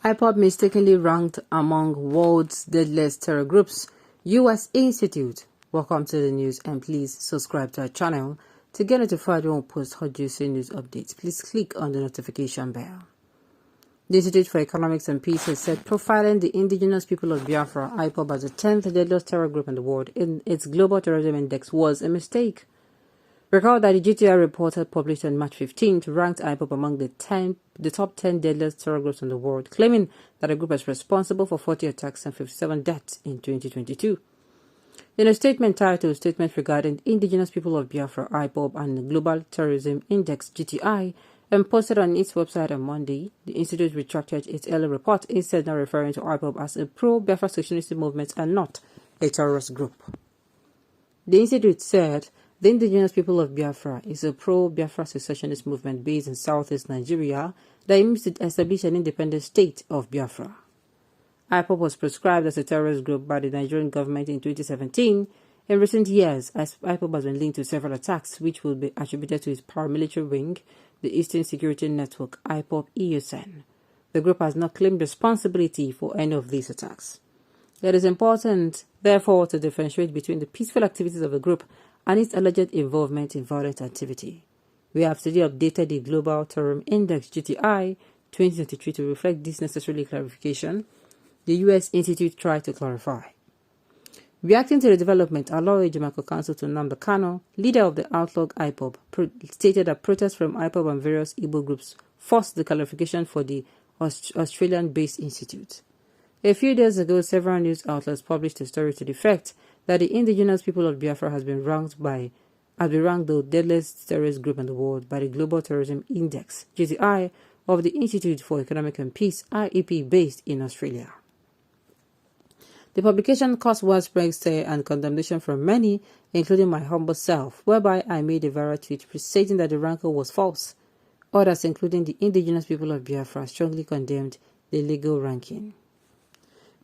Ipob mistakenly ranked among world's deadliest terror groups. U.S. Institute. Welcome to the news and please subscribe to our channel to get notified when we post hot juicy news updates. Please click on the notification bell. The Institute for Economics and Peace has said profiling the indigenous people of Biafra, Ipob, as the 10th deadliest terror group in the world in its global terrorism index was a mistake. Recall that the GTI report published on March 15th ranked Ipob among the top 10 deadliest terror groups in the world, claiming that the group is responsible for 40 attacks and 57 deaths in 2022. In a statement titled Statement Regarding Indigenous People of Biafra, Ipob, and the Global Terrorism Index, GTI, and posted on its website on Monday, the Institute retracted its earlier report, instead now referring to Ipob as a pro-Biafra secessionist movement and not a terrorist group. The Institute said the indigenous people of Biafra is a pro-Biafra secessionist movement based in southeast Nigeria that aims to establish an independent state of Biafra. Ipob was proscribed as a terrorist group by the Nigerian government in 2017. In recent years, Ipob has been linked to several attacks which will be attributed to its paramilitary wing, the Eastern Security Network, Ipob EUSN. The group has not claimed responsibility for any of these attacks. It is important, therefore, to differentiate between the peaceful activities of the group and its alleged involvement in violent activity. We have today updated the Global Terrorism Index GTI 2023 to reflect this necessary clarification. The U.S. Institute tried to clarify. Reacting to the development, Alawi Ejimako Counsel to Nnamdi Kanu, leader of the outlawed Ipob, stated that protests from Ipob and various Igbo groups forced the clarification for the Australian-based institute. A few days ago, several news outlets published a story to the effect that the indigenous people of Biafra has been ranked the deadliest terrorist group in the world by the Global Terrorism Index, GTI, of the Institute for Economic and Peace, IEP, based in Australia. The publication caused widespread stir and condemnation from many, including my humble self, whereby I made a viral tweet stating that the ranking was false. Others, including the indigenous people of Biafra, strongly condemned the legal ranking.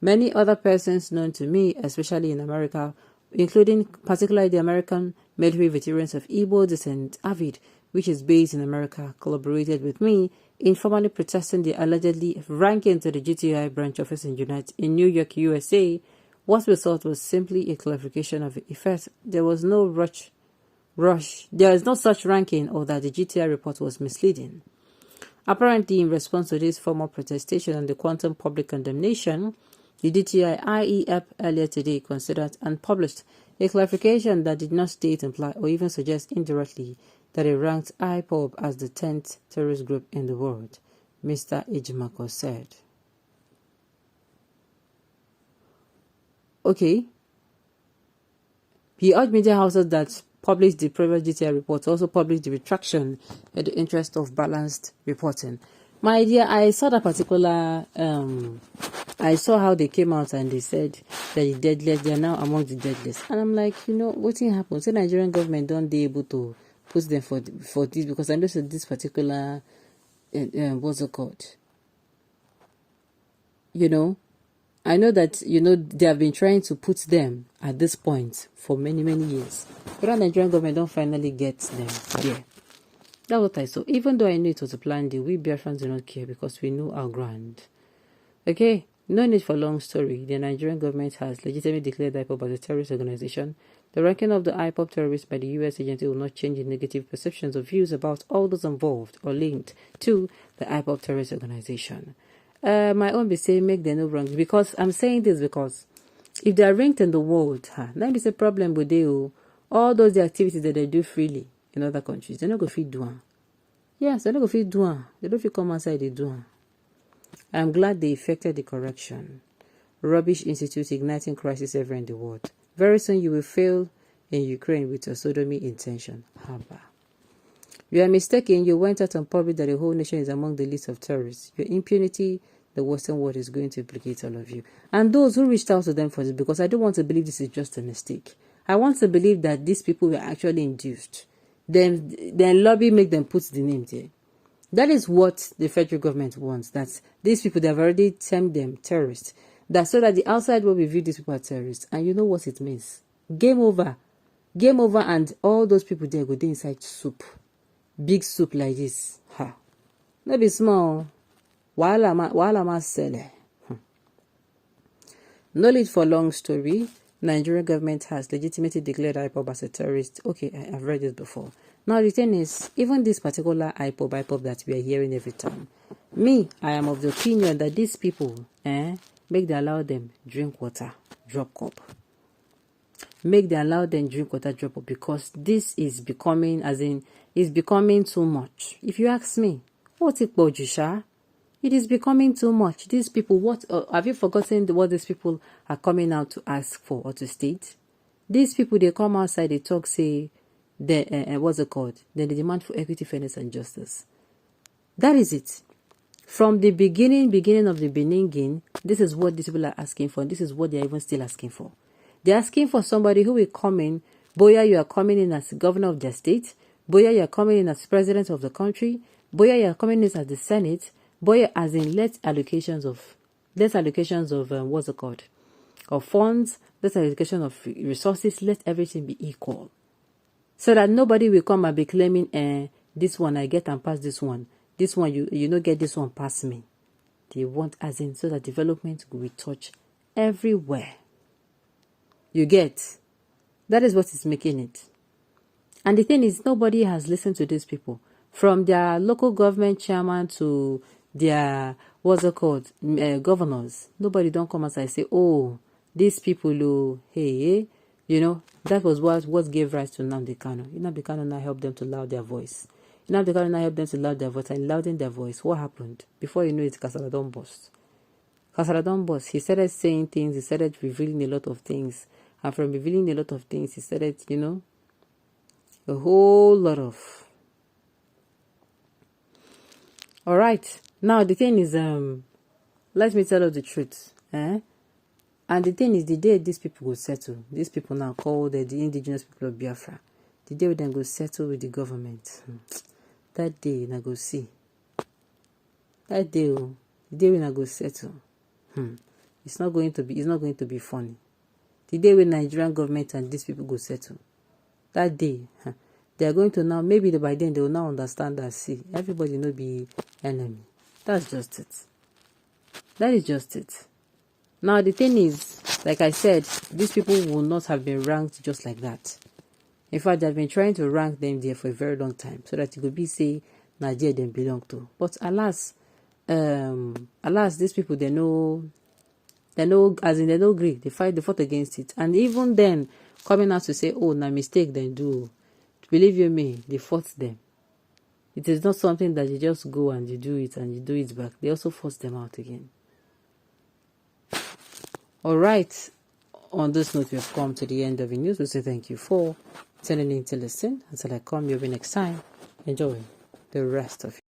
Many other persons known to me, especially in America, including particularly the American military veterans of Igbo descent, AVID, which is based in America, collaborated with me in formally protesting the allegedly ranking to the GTI branch office in New York, USA. What we thought was simply a clarification of the effect. There was no there is no such ranking, or that the GTI report was misleading. Apparently, in response to this formal protestation and the quantum public condemnation, the GTI IEP earlier today considered and published a clarification that did not state, imply, or even suggest indirectly that it ranked Ipob as the 10th terrorist group in the world, Mr. Ejimako said. Okay. He urged media houses that published the previous GTI report also publish the retraction in the interest of balanced reporting. My dear, I saw that particular, I saw how they came out and they said that the deadliest, they are now among the deadliest. And I'm like, what thing happened? The Nigerian government don't be able to put them for this, because I understand this particular, what's it called? I know that, they have been trying to put them at this point for many, many years. But the Nigerian government don't finally get them there. That's what I saw. Even though I knew it was a planned deal, we Biafrans do not care because we know our ground. Okay? No need for long story. The Nigerian government has legitimately declared Ipob as a terrorist organization. The ranking of the Ipob terrorists by the U.S. agency will not change the negative perceptions or views about all those involved or linked to the Ipob terrorist organization. My own be saying make them no wrong, because I'm saying this because if they are ranked in the world, that is a problem with them. All those activities that they do freely in other countries, they're not going to feed do. Yes, they're not going to feed do. They don't feel come outside they do. I'm glad they effected the correction. Rubbish Institute igniting crisis ever in the world. Very soon you will fail in Ukraine with your sodomy intention. Haba. You are mistaken. You went out and published that the whole nation is among the list of terrorists. Your impunity, the Western world is going to implicate all of you. And those who reached out to them for this, because I don't want to believe this is just a mistake. I want to believe that these people were actually induced. Then lobby make them put the name there. That is what the federal government wants. That these people, they have already termed them terrorists. That so that the outside world will view these people as terrorists. And you know what it means. Game over. Game over, and all those people there go inside soup. Big soup like this. Ha. Not be small. While I'm selling. No need for long story. Nigerian government has legitimately declared Ipob as a terrorist. Okay, I've read this before. Now the thing is, even this particular Ipob that we are hearing every time, I am of the opinion that these people, make them allow them drink water, drop cup. Make them allow them drink water, drop cup, because this is becoming, it's becoming too much. If you ask me, what it Jusha? It is becoming too much. These people, what have you forgotten what these people are coming out to ask for or to state? These people, they come outside, they talk, say, what's it called? Then they demand for equity, fairness, and justice. That is it. From the beginning of the Beningin, this is what these people are asking for. And this is what they are even still asking for. They're asking for somebody who will come in. Boya, you are coming in as governor of their state. Boya, you are coming in as president of the country. Boya, you are coming in as the Senate. Boy, as in less allocations of what's it called, of funds, less allocation of resources, let everything be equal, so that nobody will come and be claiming, this one I get and pass this one you don't get this one pass me. They want as in so that development will touch everywhere. You get that is what is making it. And the thing is, nobody has listened to these people, from their local government chairman to their governors. Nobody don't come outside and say, oh, these people, hey, that was what gave rise to Nnamdi Kanu. Nnamdi Kanu now helped them to loud their voice. Nnamdi Kanu now helped them to loud their voice, and louding their voice. What happened? Before you know it, Kasala don burst. Kasala don burst. He started saying things. He started revealing a lot of things, and from revealing a lot of things, he started, a whole lot of. All right. Now, the thing is, let me tell you the truth. And the thing is, the day these people will settle, these people now called the indigenous people of Biafra, the day we then go settle with the government, that day we go see. That day, the day we go settle, it's not going to be funny. The day when Nigerian government and these people go settle, that day, they are going to now, maybe by then they will now understand that, see, everybody will be enemy. That's just it. That is just it. Now, the thing is, like I said, these people will not have been ranked just like that. In fact, they've been trying to rank them there for a very long time, so that it could be, say, Nigeria they belong to. But alas, these people, they know, as in they don't agree. They fought against it. And even then, coming out to say, oh, na mistake they do. Believe you me, they fought them. It is not something that you just go and you do it back. They also force them out again. All right. On this note, we have come to the end of the news. We say thank you for tuning in to listen. Until I come your way next time, enjoy the rest of it.